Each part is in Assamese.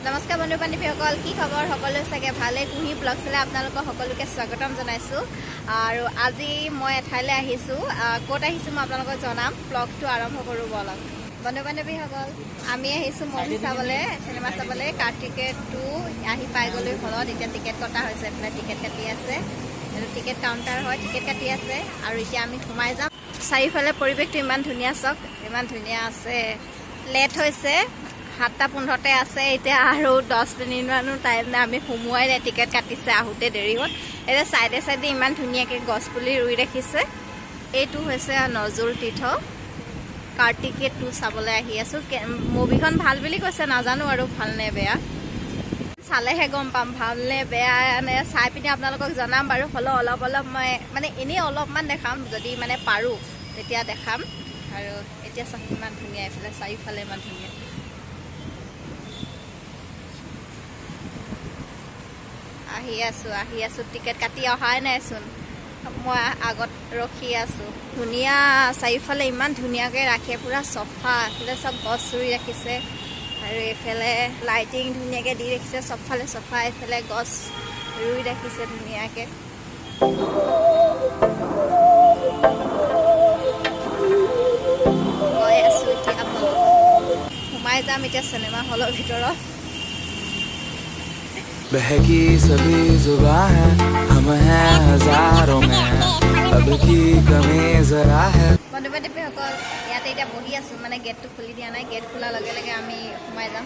নমস্কাৰ বন্ধু বান্ধৱীসকল, কি খবৰ? সকলো চাগে ভালে। কুহি ব্লগ চালে আপোনালোকক সকলোকে স্বাগতম জনাইছোঁ। আৰু আজি মই এঠাইলৈ আহিছোঁ। ক'ত আহিছোঁ মই আপোনালোকক জনাম। ব্লগটো আৰম্ভ কৰোঁ বলক। বন্ধু বান্ধৱীসকল, আমি আহিছোঁ মুভি চাবলৈ, চিনেমা চাবলৈ। কাৰ্তিকেয় 2 আহি পাই গ'লো হলত। এতিয়া টিকেট কটা হৈছে, এইফালে টিকেট কাটি আছে। এইটো টিকেট কাউণ্টাৰ হয়, টিকেট কাটি আছে। আৰু এতিয়া আমি সোমাই যাম। চাৰিওফালে পৰিৱেশটো ইমান ধুনীয়া, চাওক ইমান ধুনীয়া আছে। লেট হৈছে, 7:15 আছে। এতিয়া আৰু 10 মিনিটমানো টাইম নাই, আমি সোমোৱাই নাই। টিকেট কাটিছে, আহোঁতে দেৰি হ'ল। এতিয়া চাইডে চাইডে ইমান ধুনীয়াকৈ গছপুলি ৰুই ৰাখিছে। এইটো হৈছে নজৰুল তীৰ্থ। কাৰ্তিকেয় 2 চাবলৈ আহি আছোঁ। মুভিখন ভাল বুলি কৈছে, নাজানো আৰু ভাল নে বেয়া, চালেহে গম পাম ভাল নে বেয়া নে। চাই পিনি আপোনালোকক জনাম বাৰু। হ'লেও অলপ মই মানে এনেই অলপমান দেখাম, যদি মানে পাৰোঁ তেতিয়া দেখাম। আৰু এতিয়া চাওক ইমান ধুনীয়া, এইফালে চাৰিওফালে ইমান ধুনীয়া। আহি আছোঁ। টিকেট কাটি অহাই নাইচোন, মই আগত ৰখি আছোঁ। ধুনীয়া, চাৰিওফালে ইমান ধুনীয়াকৈ ৰাখে, পূৰা চফা। এইফালে চব গছ ৰুই ৰাখিছে, আৰু এইফালে লাইটিং ধুনীয়াকৈ দি ৰাখিছে। চবফালে চফা, এইফালে গছ ৰুই ৰাখিছে ধুনীয়াকৈ। গৈ আছোঁ এতিয়া, সোমাই যাম এতিয়া চিনেমা হলৰ ভিতৰত। बहकी सभी जुबां है, हम हैं हजारों में, अब की कमी जरा है। বন্ধু বান্ধৱীসকল, ইয়াতে এতিয়া বহি আছোঁ। মানে গেটটো খুলি দিয়া নাই, গেট খোলাৰ লগে লগে আমি সোমাই যাম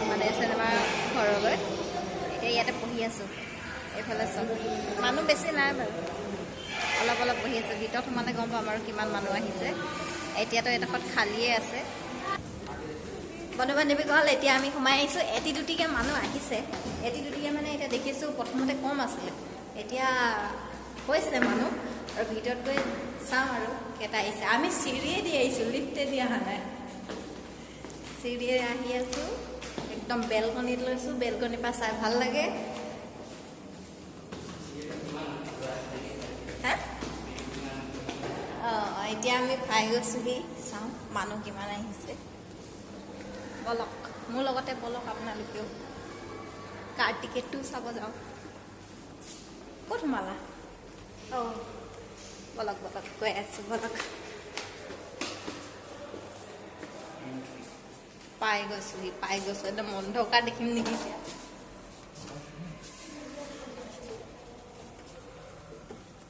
মানে চিনেমা ঘৰলৈ। এতিয়া ইয়াতে বহি আছোঁ। এইফালে চব মানুহ বেছি নাই বাৰু, অলপ বহি আছোঁ। ভিতৰত সোমালে গম পাম আৰু কিমান মানুহ আহিছে। এতিয়াতো এডোখৰত খালীয়ে আছে। বন্ধু বান্ধৱীসকল, এতিয়া আমি সোমাই আহিছোঁ। এটি দুটিকৈ মানুহ আহিছে, মানে এতিয়া দেখিছোঁ। প্ৰথমতে কম আছিলে, এতিয়া হৈছে মানুহ। আৰু ভিতৰত গৈ চাওঁ আৰু কেইটা আহিছে। আমি চিৰিয়ে দি আহিছোঁ, লিফ্টে দি অহা নাই। চিৰিয়ে আহি আছোঁ, একদম বেলকনিত লৈছোঁ। বেলকনিৰ পৰা চাই ভাল লাগে। হা এতিয়া আমি পাই গৈছোঁহি। চাওঁ মানুহ কিমান আহিছে। বলক, মোৰ লগতে বলক আপোনালোকেও। কাৰ্তিকেয় 2 চাব যাওঁ। ক'ত সোমালা? বলক গৈ আছোঁ, বলক। পাই গৈছোঁ। একদম অন্ধকাৰ দেখিম নেকি এতিয়া।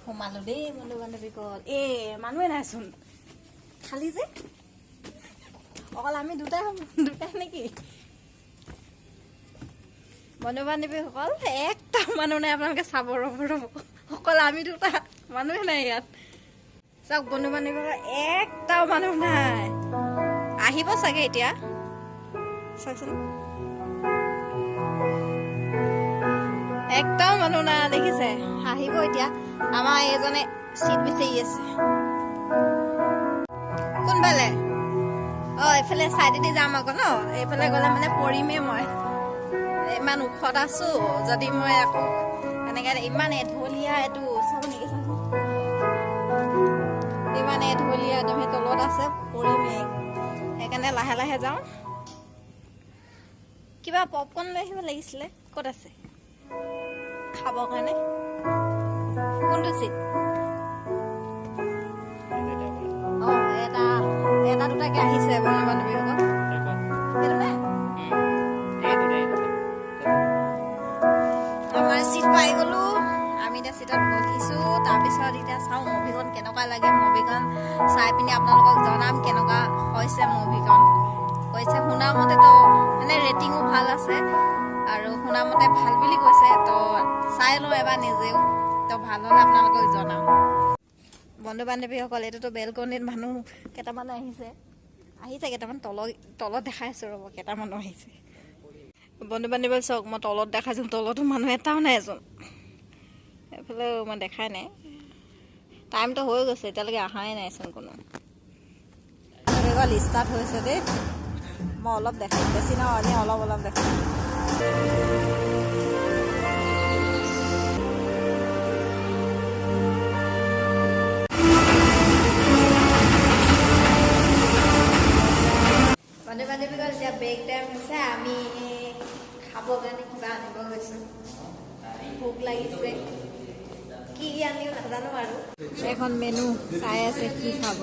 সোমালোঁ দেই বন্ধু বান্ধৱীসকল। মানুহে নাইচোন, খালী যে। অকল আমি দুটাই নেকি? বন্ধু বান্ধৱীসকল, একটা মানুহ নাই। আপোনালোকে চাব, ৰ'ব। অকল আমি দুটা, মানুহে নাই ইয়াত। চাওক বন্ধু বান্ধৱীসকল, একটাও মানুহ নাই। আহিব চাগে এতিয়া, চাওকচোন। একটাও মানুহ নাই, দেখিছে? আহিব এতিয়া। আমাৰ এইজনে চিট বিচাৰি আছে। কোনফালে? এইফালে চাইডেদি যাম আকৌ ন। এইফালে গ'লে মানে পৰিমেই মই। ইমান ওখত আছোঁ, যদি মই আকৌ এনেকৈ ইমান এঢলীয়া, এইটো চাব নেকি? চাচোন, ইমান এঢলীয়া, একদম সেই তলত আছে, পৰিমেই। সেইকাৰণে লাহে যাওঁ। কিবা পপকৰ্ণ লৈ আহিব লাগিছিলে। ক'ত আছে খাবৰ কাৰণে? কোনটো চিট? এটা দুটাকৈ আহিছে বন্ধু বান্ধৱীসকল। আমাৰ চিট পাই গ'লো। আমি এতিয়া চিটত বহিছোঁ। তাৰপিছত এতিয়া চাওঁ মুভিখন কেনেকুৱা লাগে। মুভিখন চাই পিনি আপোনালোকক জনাম কেনেকুৱা হৈছে মুভিখন। কৈছে শুনা মতেতো মানে ৰেটিঙো ভাল আছে, আৰু শুনা মতে ভাল বুলি কৈছে। তো চাই লওঁ এবাৰ নিজেও, তো ভাল হ'লে আপোনালোকক জনাম। বন্ধু বান্ধৱীসকল, এইটোতো বেলকনিত মানুহ কেইটামান আহিছে। কেইটামান তলত দেখাই আছোঁ, ৰ'ব। কেইটামানো আহিছে। বন্ধু বান্ধৱী চাওক, মই তলত দেখাইছোঁ, তলতো মানুহ এটাও নাইচোন। এইফালেও মই দেখাই নাই। টাইমটো হৈ গৈছে, এতিয়ালৈকে অহাই নাইচোন কোনো। ষ্টাৰ্ট হৈছে দেই। মই অলপ দেখাম, বেছি নহয়, এনেই অলপ দেখাম। বন্ধু বান্ধৱীসকল, এতিয়া ব্ৰেক টাইম হৈছে। আমি খাবৰ কাৰণে কিবা আনিব গৈছোঁ ভোক লাগিছে কি আনিও নাজানো আৰু এখন মেনু চাই আছে কি খাব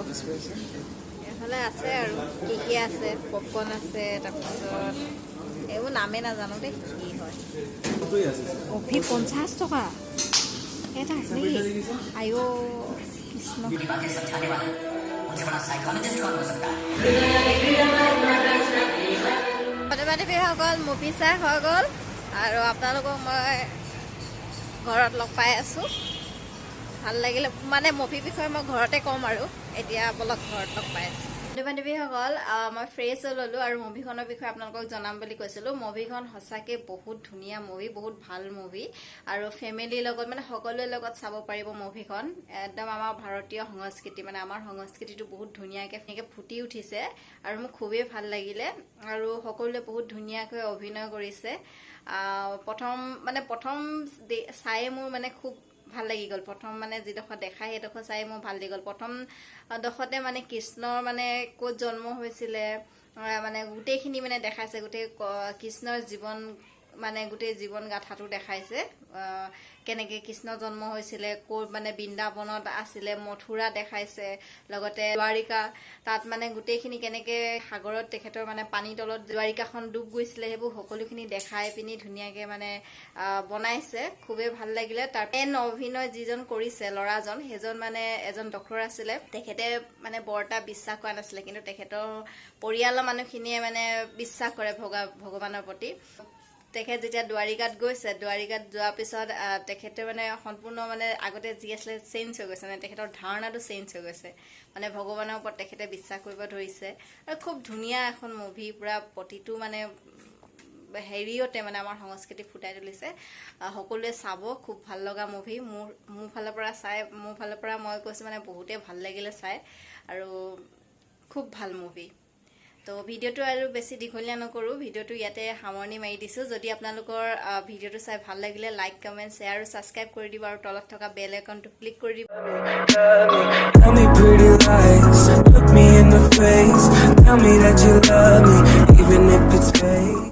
এইফালে আছে আৰু কি আছে পপকৰ্ণ আছে তাৰপিছত এইবোৰ নামেই নাজানো দেই কি হয় কফি 50 টকা এটা আছে নেকি আইঅ কৃষ্ণ প্ৰতিবাদীসকল মুভি চাই হৈ গ'ল আৰু আপোনালোকক মই ঘৰত লগ পাই আছোঁ ভাল লাগিলে মানে মুভিৰ বিষয়ে মই ঘৰতে ক'ম আৰু এতিয়া আপোনালোক ঘৰত লগ পাই আছোঁ প্ৰতিবাদীসকল মই ফ্ৰেছ হৈ ল'লোঁ আৰু মুভিখনৰ বিষয়ে আপোনালোকক জনাম বুলি কৈছিলোঁ মুভিখন সঁচাকৈ বহুত ধুনীয়া মুভি বহুত ভাল মুভি আৰু ফেমিলিৰ লগত মানে সকলোৰে লগত চাব পাৰিব মুভিখন একদম আমাৰ ভাৰতীয় সংস্কৃতি মানে আমাৰ সংস্কৃতিটো বহুত ধুনীয়াকৈ ফুটি উঠিছে আৰু মোক খুবেই ভাল লাগিলে আৰু সকলোৱে বহুত ধুনীয়াকৈ অভিনয় কৰিছে প্ৰথম চাই মোৰ মানে খুব ভাল লাগি গ'ল প্ৰথম মানে যিডোখৰ দেখাই সেইডোখৰ চাই মোৰ ভাল লাগি গ'ল প্ৰথম ডোখৰতে মানে কৃষ্ণৰ মানে ক'ত জন্ম হৈছিলে মানে গোটেইখিনি মানে দেখাইছে গোটেই কৃষ্ণৰ জীৱন মানে গোটেই জীৱন গাথাটো দেখাইছে কেনেকৈ কৃষ্ণ জন্ম হৈছিলে ক'ত মানে বৃন্দাবনত আছিলে মথুৰা দেখাইছে লগতে দ্বাৰিকা তাত মানে গোটেইখিনি কেনেকৈ সাগৰত তেখেতৰ মানে পানী তলত দ্বাৰিকাখন ডুব গৈছিলে সেইবোৰ সকলোখিনি দেখাই পিনি ধুনীয়াকৈ মানে বনাইছে খুবেই ভাল লাগিলে তাৰ অভিনয় যিজন কৰিছে ল'ৰাজন সেইজন মানে এজন ডক্তৰ আছিলে তেখেতে মানে বৰ এটা বিশ্বাস কৰা নাছিলে কিন্তু তেখেতৰ পৰিয়ালৰ মানুহখিনিয়ে মানে বিশ্বাস কৰে ভগৱানৰ প্ৰতি তেখেত যেতিয়া দ্বাৰিকাত গৈছে দ্বাৰিকাত যোৱাৰ পিছত তেখেতে মানে সম্পূৰ্ণ মানে আগতে যি আছিলে চেঞ্জ হৈ গৈছে মানে তেখেতৰ ধাৰণাটো চেঞ্জ হৈ গৈছে মানে ভগৱানৰ ওপৰত তেখেতে বিশ্বাস কৰিব ধৰিছে আৰু খুব ধুনীয়া এখন মুভি পূৰা প্ৰতিটো মানে হেৰিয়তে মানে আমাৰ সংস্কৃতি ফুটাই তুলিছে সকলোৱে চাব খুব ভাল লগা মুভি মোৰ ফালৰ পৰা মই কৈছোঁ মানে বহুতেই ভাল লাগিলে চাই আৰু খুব ভাল মুভি তো ভিডিঅ'টো আৰু বেছি দীঘলীয়া নকৰোঁ ভিডিঅ'টো ইয়াতে সামৰণি মাৰি দিছোঁ যদি আপোনালোকৰ ভিডিঅ'টো চাই ভাল লাগিলে লাইক কমেণ্ট শ্বেয়াৰ আৰু ছাবস্ক্ৰাইব কৰি দিব আৰু তলত থকা বেল আইকনটো ক্লিক কৰি দিব Tell me pretty lies, look me in the face. Tell me that you love me, even if it's fake.